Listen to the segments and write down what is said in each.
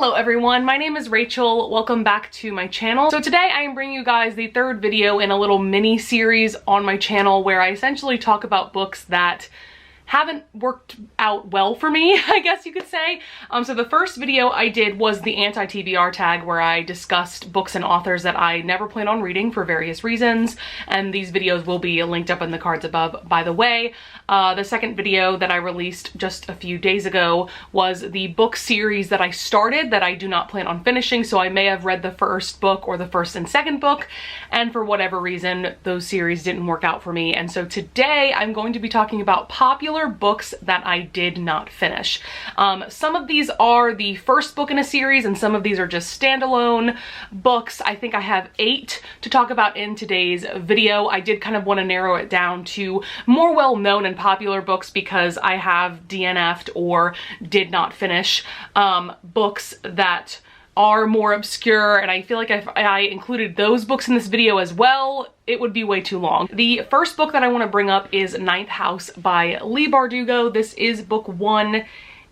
Hello everyone, my name is Rachel. Welcome back to my channel. So today I am bringing you guys the third video in a little mini series on my channel where I essentially talk about books that haven't worked out well for me, I guess you could say. So the first video I did was the anti-TBR tag where I discussed books and authors that I never plan on reading for various reasons, and these videos will be linked up in the cards above, by the way. The second video that I released just a few days ago was the book series that I started that I do not plan on finishing, so I may have read the first book or the first and second book, and for whatever reason, those series didn't work out for me. And so today I'm going to be talking about popular books that I did not finish. Some of these are the first book in a series and some of these are just standalone books. I think I have 8 to talk about in today's video. I did kind of want to narrow it down to more well-known and popular books because I have DNF'd or did not finish books that are more obscure, and I feel like if I included those books in this video as well, it would be way too long. The first book that I want to bring up is Ninth House by Leigh Bardugo. This is book 1,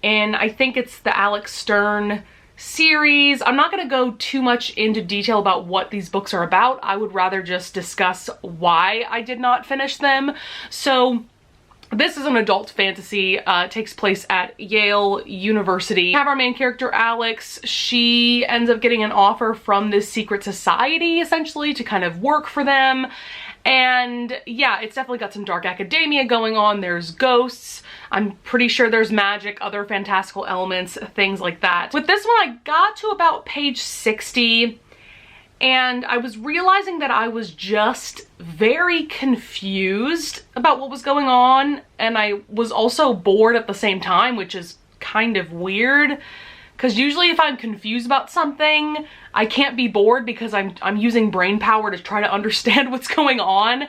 and I think it's the Alex Stern series. I'm not going to go too much into detail about what these books are about. I would rather just discuss why I did not finish them. So this is an adult fantasy. It takes place at Yale University. We have our main character, Alex. She ends up getting an offer from this secret society, essentially, to kind of work for them. And yeah, it's definitely got some dark academia going on. There's ghosts. I'm pretty sure there's magic, other fantastical elements, things like that. With this one, I got to about page 60. And I was realizing that I was just very confused about what was going on, and I was also bored at the same time, which is kind of weird because usually if I'm confused about something, I can't be bored because I'm using brain power to try to understand what's going on.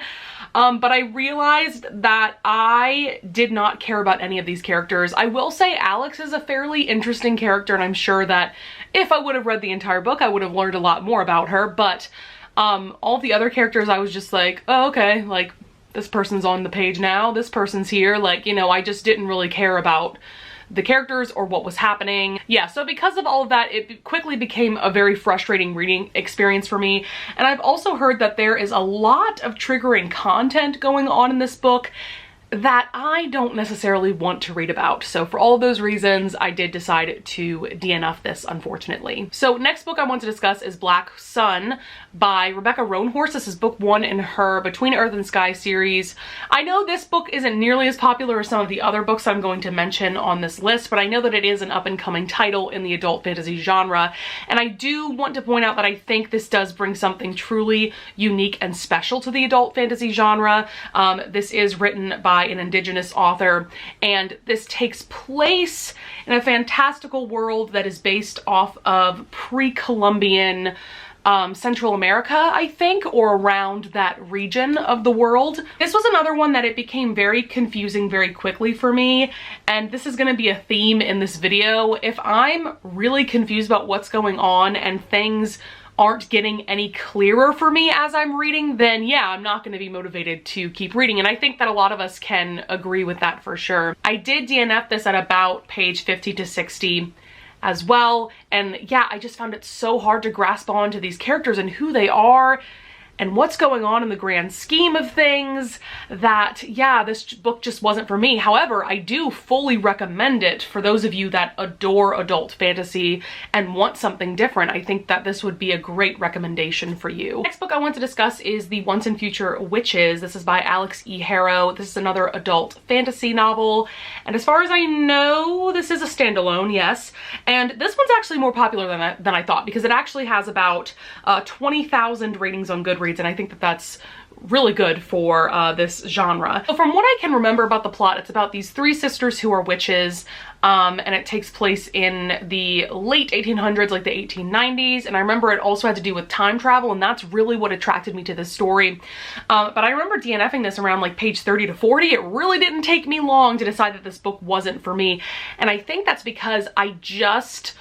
But I realized that I did not care about any of these characters. I will say Alex is a fairly interesting character, and I'm sure that if I would have read the entire book, I would have learned a lot more about her. But all the other characters, I was just like, oh, okay, like this person's on the page now, this person's here. Like, you know, I just didn't really care about the characters or what was happening. Yeah, so because of all of that, it quickly became a very frustrating reading experience for me. And I've also heard that there is a lot of triggering content going on in this book that I don't necessarily want to read about. So for all of those reasons, I did decide to DNF this, unfortunately. So next book I want to discuss is Black Sun by Rebecca Roanhorse. This is book 1 in her Between Earth and Sky series. I know this book isn't nearly as popular as some of the other books I'm going to mention on this list, but I know that it is an up-and-coming title in the adult fantasy genre. And I do want to point out that I think this does bring something truly unique and special to the adult fantasy genre. This is written by an Indigenous author, and this takes place in a fantastical world that is based off of pre-Columbian Central America, I think, or around that region of the world. This was another one that it became very confusing very quickly for me, and this is going to be a theme in this video. If I'm really confused about what's going on and things aren't getting any clearer for me as I'm reading, then yeah, I'm not going to be motivated to keep reading. And I think that a lot of us can agree with that for sure. I did DNF this at about page 50 to 60 as well. And yeah, I just found it so hard to grasp onto these characters and who they are and what's going on in the grand scheme of things that, yeah, this book just wasn't for me. However, I do fully recommend it for those of you that adore adult fantasy and want something different. I think that this would be a great recommendation for you. Next book I want to discuss is The Once and Future Witches. This is by Alex E. Harrow. This is another adult fantasy novel. And as far as I know, this is a standalone, yes. And this one's actually more popular than I thought because it actually has about 20,000 ratings on Goodreads. And I think that that's really good for this genre. So from what I can remember about the plot, it's about these 3 sisters who are witches, and it takes place in the late 1800s, like the 1890s, and I remember it also had to do with time travel, and that's really what attracted me to this story. But I remember DNFing this around like page 30 to 40. It really didn't take me long to decide that this book wasn't for me, and I think that's because I just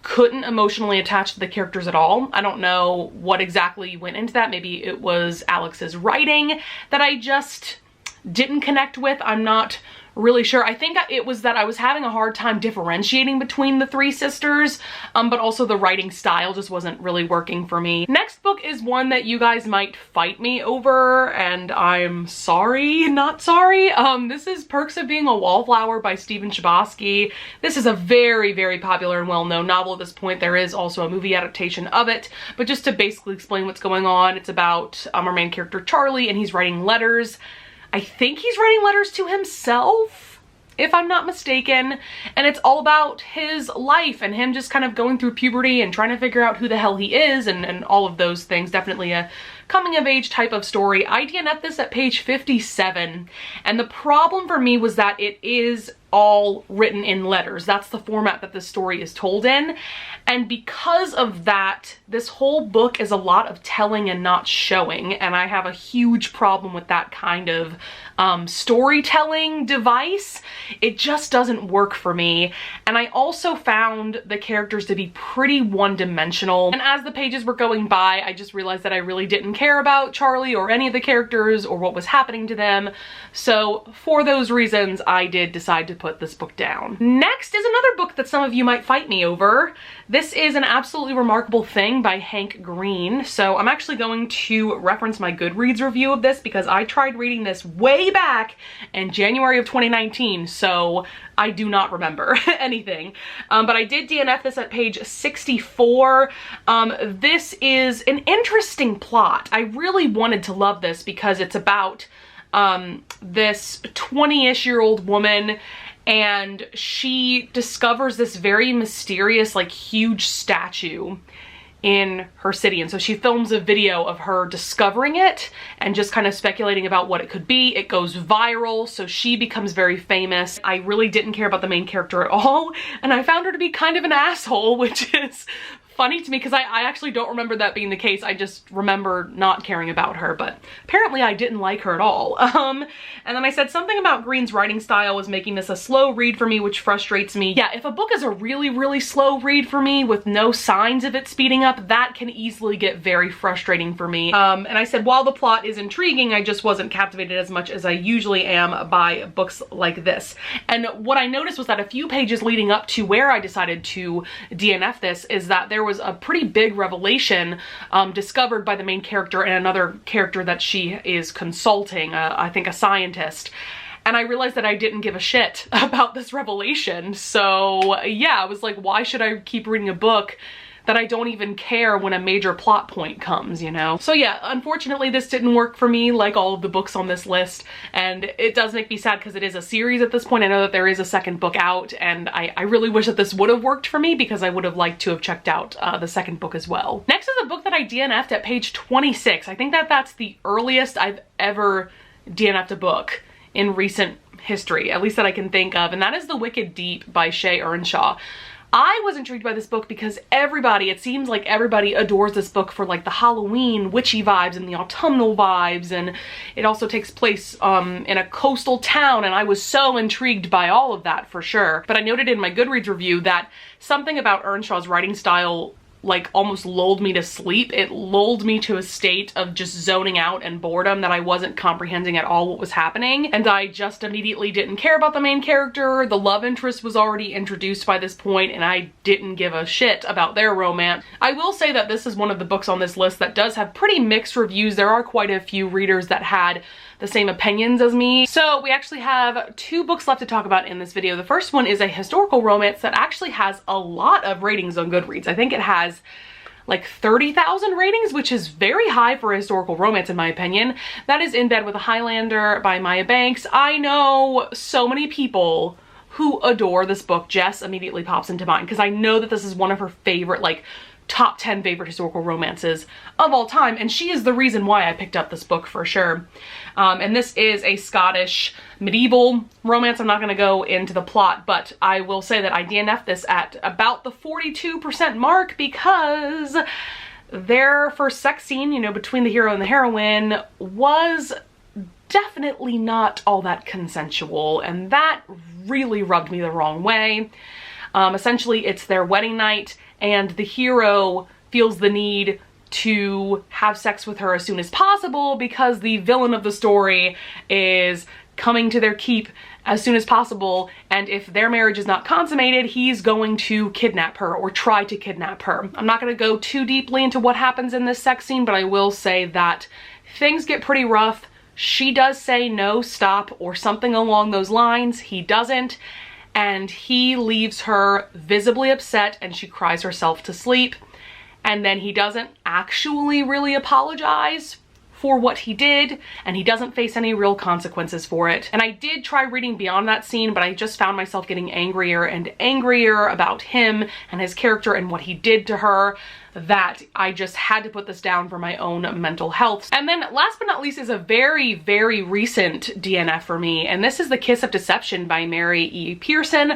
couldn't emotionally attach to the characters at all. I don't know what exactly went into that. Maybe it was Alex's writing that I just didn't connect with. I'm not really sure. I think it was that I was having a hard time differentiating between the three sisters, but also the writing style just wasn't really working for me. Next book is one that you guys might fight me over, and I'm sorry, not sorry. This is Perks of Being a Wallflower by Stephen Chbosky. This is a very, very popular and well-known novel at this point. There is also a movie adaptation of it, but just to basically explain what's going on, it's about our main character Charlie, and he's writing letters. I think he's writing letters to himself, if I'm not mistaken, and it's all about his life and him just kind of going through puberty and trying to figure out who the hell he is and all of those things. Definitely a coming of age type of story. I DNF'd this at page 57, and the problem for me was that it is all written in letters. That's the format that this story is told in, and because of that, this whole book is a lot of telling and not showing, and I have a huge problem with that kind of storytelling device. It just doesn't work for me, and I also found the characters to be pretty one-dimensional, and as the pages were going by, I just realized that I really didn't care about Charlie or any of the characters or what was happening to them, so for those reasons, I did decide to put this book down. Next is another book that some of you might fight me over. This is An Absolutely Remarkable Thing by Hank Green. So I'm actually going to reference my Goodreads review of this because I tried reading this way back in January of 2019, so I do not remember anything. But I did DNF this at page 64. This is an interesting plot. I really wanted to love this because it's about this 20-ish-year-old woman, and she discovers this very mysterious, like, huge statue in her city, and so she films a video of her discovering it and just kind of speculating about what it could be. It goes viral, so she becomes very famous. I really didn't care about the main character at all, and I found her to be kind of an asshole, which is funny to me because I actually don't remember that being the case. I just remember not caring about her, but apparently I didn't like her at all. And then I said something about Green's writing style was making this a slow read for me, which frustrates me. Yeah, if a book is a really, really slow read for me with no signs of it speeding up, that can easily get very frustrating for me. And I said while the plot is intriguing, I just wasn't captivated as much as I usually am by books like this. And what I noticed was that a few pages leading up to where I decided to DNF this is that there was a pretty big revelation discovered by the main character and another character that she is consulting, I think a scientist. And I realized that I didn't give a shit about this revelation. So yeah, I was like, why should I keep reading a book that I don't even care when a major plot point comes, you know? So yeah, unfortunately this didn't work for me like all of the books on this list, and it does make me sad because it is a series at this point. I know that there is a second book out, and I really wish that this would have worked for me because I would have liked to have checked out the second book as well. Next is a book that I DNF'd at page 26. I think that that's the earliest I've ever DNF'd a book in recent history, at least that I can think of, and that is The Wicked Deep by Shea Ernshaw. I was intrigued by this book because it seems like everybody adores this book for like the Halloween witchy vibes and the autumnal vibes, and it also takes place in a coastal town, and I was so intrigued by all of that for sure. But I noted in my Goodreads review that something about Ernshaw's writing style like almost lulled me to sleep. It lulled me to a state of just zoning out and boredom that I wasn't comprehending at all what was happening, and I just immediately didn't care about the main character. The love interest was already introduced by this point, and I didn't give a shit about their romance. I will say that this is one of the books on this list that does have pretty mixed reviews. There are quite a few readers that had the same opinions as me. So we actually have two books left to talk about in this video. The first one is a historical romance that actually has a lot of ratings on Goodreads. I think it has like 30,000 ratings, which is very high for a historical romance in my opinion. That is In Bed with a Highlander by Maya Banks. I know so many people who adore this book. Jess immediately pops into mind because I know that this is one of her favorite, like, top 10 favorite historical romances of all time, and she is the reason why I picked up this book for sure. And this is a Scottish medieval romance. I'm not going to go into the plot, but I will say that I DNF'd this at about the 42% mark because their first sex scene, you know, between the hero and the heroine was definitely not all that consensual, and that really rubbed me the wrong way. Essentially, it's their wedding night, and the hero feels the need to have sex with her as soon as possible because the villain of the story is coming to their keep as soon as possible, and if their marriage is not consummated, he's going to kidnap her or try to kidnap her. I'm not going to go too deeply into what happens in this sex scene, but I will say that things get pretty rough. She does say no, stop, or something along those lines. He doesn't, and he leaves her visibly upset, and she cries herself to sleep. And then he doesn't actually really apologize for what he did, and he doesn't face any real consequences for it. And I did try reading beyond that scene, but I just found myself getting angrier and angrier about him and his character and what he did to her, that I just had to put this down for my own mental health. And then last but not least is a very, very recent DNF for me, and this is The Kiss of Deception by Mary E. Pearson.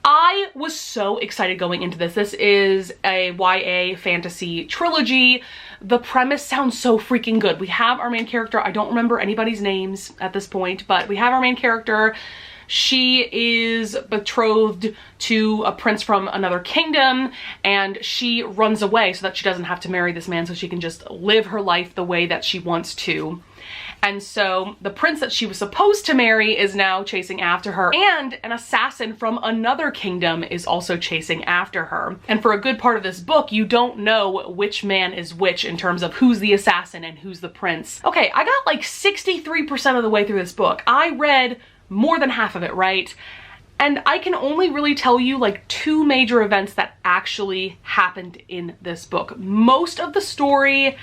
I was so excited going into this. This is a YA fantasy trilogy. The premise sounds so freaking good. We have our main character, I don't remember anybody's names at this point, but we have our main character. She is betrothed to a prince from another kingdom, and she runs away so that she doesn't have to marry this man, so she can just live her life the way that she wants to. And so the prince that she was supposed to marry is now chasing after her, and an assassin from another kingdom is also chasing after her. And for a good part of this book, you don't know which man is which in terms of who's the assassin and who's the prince. Okay, I got like 63% of the way through this book. I read more than half of it, right? And I can only really tell you like 2 major events that actually happened in this book. Most of the story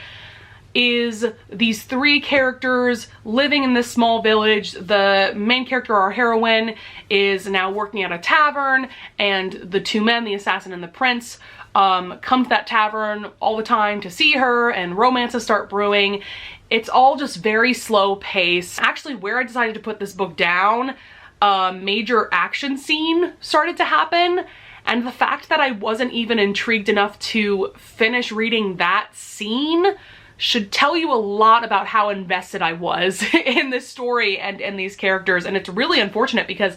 is these 3 characters living in this small village. The main character, our heroine, is now working at a tavern, and the 2 men, the assassin and the prince, come to that tavern all the time to see her, and romances start brewing. It's all just very slow pace. Actually, where I decided to put this book down, a major action scene started to happen, and the fact that I wasn't even intrigued enough to finish reading that scene should tell you a lot about how invested I was in this story and these characters. And it's really unfortunate because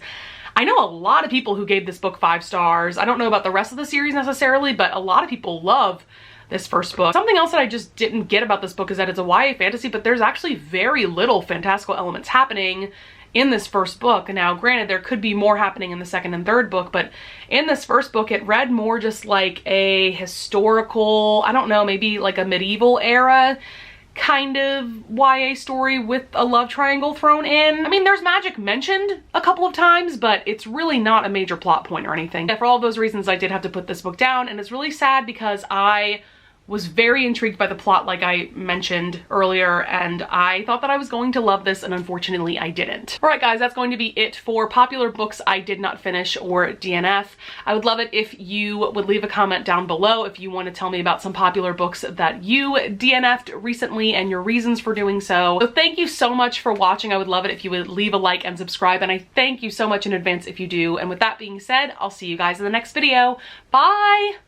I know a lot of people who gave this book 5 stars. I don't know about the rest of the series necessarily, but a lot of people love this first book. Something else that I just didn't get about this book is that it's a YA fantasy, but there's actually very little fantastical elements happening in this first book. Now, granted, there could be more happening in the second and third book, but in this first book, it read more just like a historical, I don't know, maybe like a medieval era kind of YA story with a love triangle thrown in. I mean, there's magic mentioned a couple of times, but it's really not a major plot point or anything. And for all of those reasons, I did have to put this book down, and it's really sad because I was very intrigued by the plot, like I mentioned earlier, and I thought that I was going to love this, and unfortunately I didn't. All right, guys, that's going to be it for popular books I did not finish or DNF. I would love it if you would leave a comment down below if you want to tell me about some popular books that you DNF'd recently and your reasons for doing so. So thank you so much for watching. I would love it if you would leave a like and subscribe, and I thank you so much in advance if you do. And with that being said, I'll see you guys in the next video. Bye!